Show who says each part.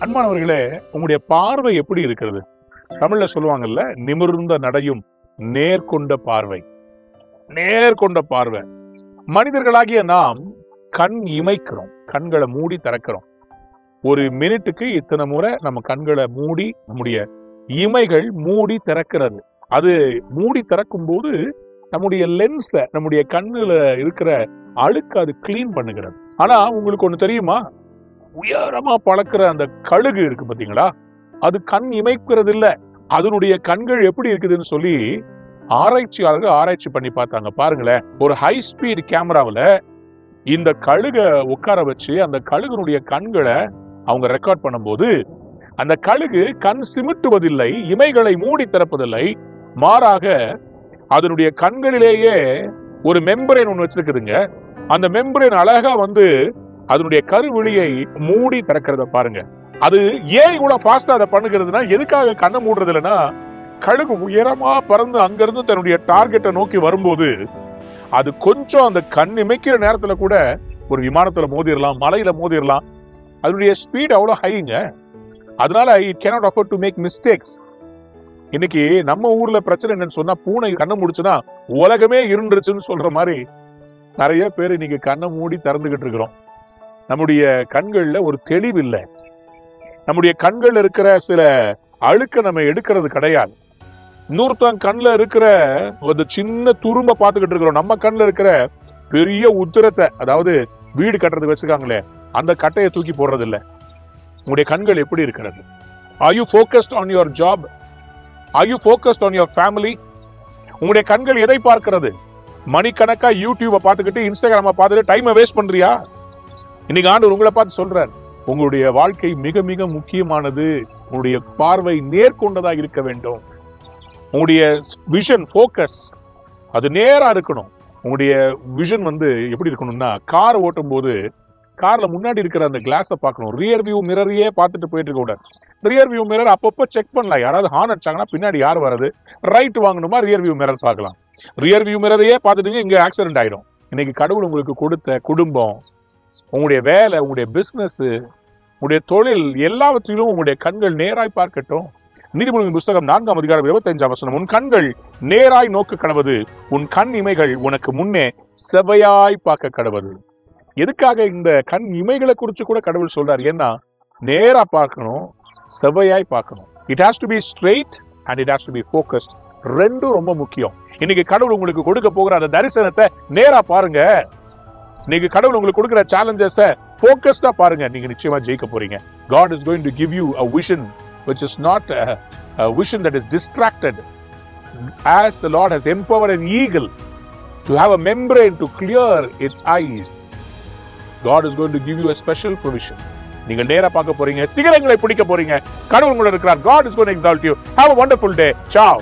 Speaker 1: அன்பானவர்களே, உங்களுடைய பார்வை எப்படி இருக்கிறது? தமிழ்ல சொல்லுவாங்கல்ல, நிமிர்ந்த நடையும் நேர்கொண்ட பார்வை. நேர்கொண்ட பார்வை. மனிதர்களாகிய நாம் கண் இமைக்கிறோம், கண்களை மூடி திறக்கிறோம். ஒரு மினிட்டுக்கு இத்தனை முறை நம்ம கண்களை மூடி நம்முடைய இமைகள் மூடி திறக்கிறது. அது மூடி திறக்கும் போது நம்முடைய லென்ஸ, நம்முடைய கண்ணுல இருக்கிற அழுக்கு அது கிளீன் பண்ணுகிறது. ஆனா உங்களுக்கு ஒண்ணு தெரியுமா? உயரமா பறக்கிற அந்த கழுகு இருக்கு பாத்தீங்களா, அது கண் இமைக்கிறது இல்ல. அதனுடைய கண்கள் எப்படி இருக்குதுன்னு சொல்லி ஆராய்ச்சியாளர்கள் ஆராய்ச்சி பண்ணி பார்த்தாங்க. பாருங்களேன், ஒரு ஹை ஸ்பீட் கேமராவில் இந்த கழுக உட்கார வச்சு அந்த கழுகுனுடைய கண்களை அவங்க ரெக்கார்ட் பண்ணும்போது அந்த கழுகு கண் சிமிட்டுவதில்லை, இமைகளை மூடி திறப்பதில்லை. மாறாக அதனுடைய கண்களிலேயே ஒரு மெம்பரேன் ஒண்ணு வச்சிருக்குதுங்க. அந்த மெம்பரேன் அழகா அதனுடைய கருவிழியை மூடி திறக்கிறத பாருங்க. அது ஏன் இவ்வளவு ஃபாஸ்டா அதை பண்ணுகிறதுனா, எதுக்காக கண்ணை மூடுறது இல்லைன்னா, கழுகு உயரமா பறந்து அங்கிருந்து தன்னுடைய டார்கெட்டை நோக்கி வரும்போது அது கொஞ்சம் அந்த கண் இமைக்கிற நேரத்துல கூட ஒரு விமானத்துல மோதிரலாம், மலையில மோதிரலாம். அதனுடைய ஸ்பீட் அவ்வளவு ஹைங்க. அதனால it cannot afford to make mistakes. இன்னைக்கு நம்ம ஊர்ல பிரச்சனை என்னன்னு சொன்னா, பூனை கண்ணை முடிச்சுன்னா உலகமே இருந்துருச்சுன்னு சொல்ற மாதிரி நிறைய பேர் இன்னைக்கு கண்ணை மூடி திறந்துகிட்டு இருக்கிறோம். நம்முடைய கண்கள்ல ஒரு தெளிவு இல்லை. நம்முடைய கண்கள் இருக்கிற சில அழுக்க நம்ம எடுக்கிறது கிடையாது. இன்னொருத்தன் கண்ணுல இருக்கிற ஒரு சின்ன துரும்ப பார்த்துக்கிட்டு இருக்கிறோம். நம்ம கண்ணுல இருக்கிற பெரிய உத்திரத்தை, அதாவது வீடு கட்டுறதுக்கு வச்சுக்காங்களே, அந்த கட்டையை தூக்கி போடுறது இல்லை. உங்களுடைய கண்கள் எப்படி இருக்கிறது? Are you focused on your job? Are you focused on your family? உங்களுடைய கண்கள் எதை பார்க்கிறது? மணிக்கணக்கா யூடியூபை பார்த்துக்கிட்டு, இன்ஸ்டாகிராமை பார்த்துட்டு டைமை வேஸ்ட் பண்றியா? இன்னைக்கு ஆண்டவர் உங்களை பார்த்து சொல்றார், உங்களுடைய வாழ்க்கை மிக மிக முக்கியமானது. உங்களுடைய பார்வை நேர்கொண்டதாக இருக்க வேண்டும். உங்களுடைய விஷன், போக்கஸ் அது நேரா இருக்கணும். உங்களுடைய விஷன் எப்படி இருக்கணும்னா, கார் ஓட்டும் போது கார்ல முன்னாடி இருக்கிற அந்த கிளாஸை பார்க்கணும். ரியர் வியூ மிரரையே பார்த்துட்டு போயிட்டு இருக்க கூடாது. ரியர் வியூ மிரர் அப்பப்போ செக் பண்ணலாம். யாராவது ஹார்ன் அடிச்சாங்கன்னா பின்னாடி யார் வர்றது, ரைட் வாங்கணுமா, ரியர் வியூ மிரர் பார்க்கலாம். ரியர் வியூ மிரரையே பார்த்துட்டு இங்க ஆக்சிடென்ட் ஆயிடும். இன்னைக்கு கடவுள் உங்களுக்கு கொடுத்த குடும்பம், உங்களுடைய வேலை, உங்களுடைய பிசினஸ், உங்களுடைய தொழில், எல்லாவற்றிலும் உங்களுடைய கண்கள் நேராய் பார்க்கட்டும். நீதிமொழிகளின் புத்தகம் 4ஆம் அதிகாரம் 25ஆம் வசனம், உன் கண்கள் நேராய் நோக்க கடவது, உன் கண் இமைகள் உனக்கு முன்னே செவ்வையாய் பார்க்க கடவது. எதுக்காக இந்த கண் இமைகளை குறிச்சு கூட கடவுள் சொல்றார்? ஏன்னா நேரா பார்க்கணும், செவ்வையாய் பார்க்கணும். It has to be straight and it has to be focused. ரெண்டும் ரொம்ப முக்கியம். இன்னைக்கு கடவுள் உங்களுக்கு கொடுக்க போகிற அந்த தரிசனத்தை நேரா பாருங்க. நீங்க கடவுள் உங்களுக்கு கொடுக்கிற சேலஞ்சஸை ஃபோக்கஸ்டா பாருங்க. நீங்க நிச்சயமா ஜெயிக்க போறீங்க. God is going to give you a vision which is not a vision that is distracted. As the Lord has empowered an eagle to have a membrane to clear its eyes, God is going to give you a special provision. நீங்க நேரா பார்க்க போறீங்க, சிகரங்களை பிடிக்க போறீங்க. கடவுள் உங்களோட இருக்கிறார். God is going to exalt you. Have a wonderful day. Ciao.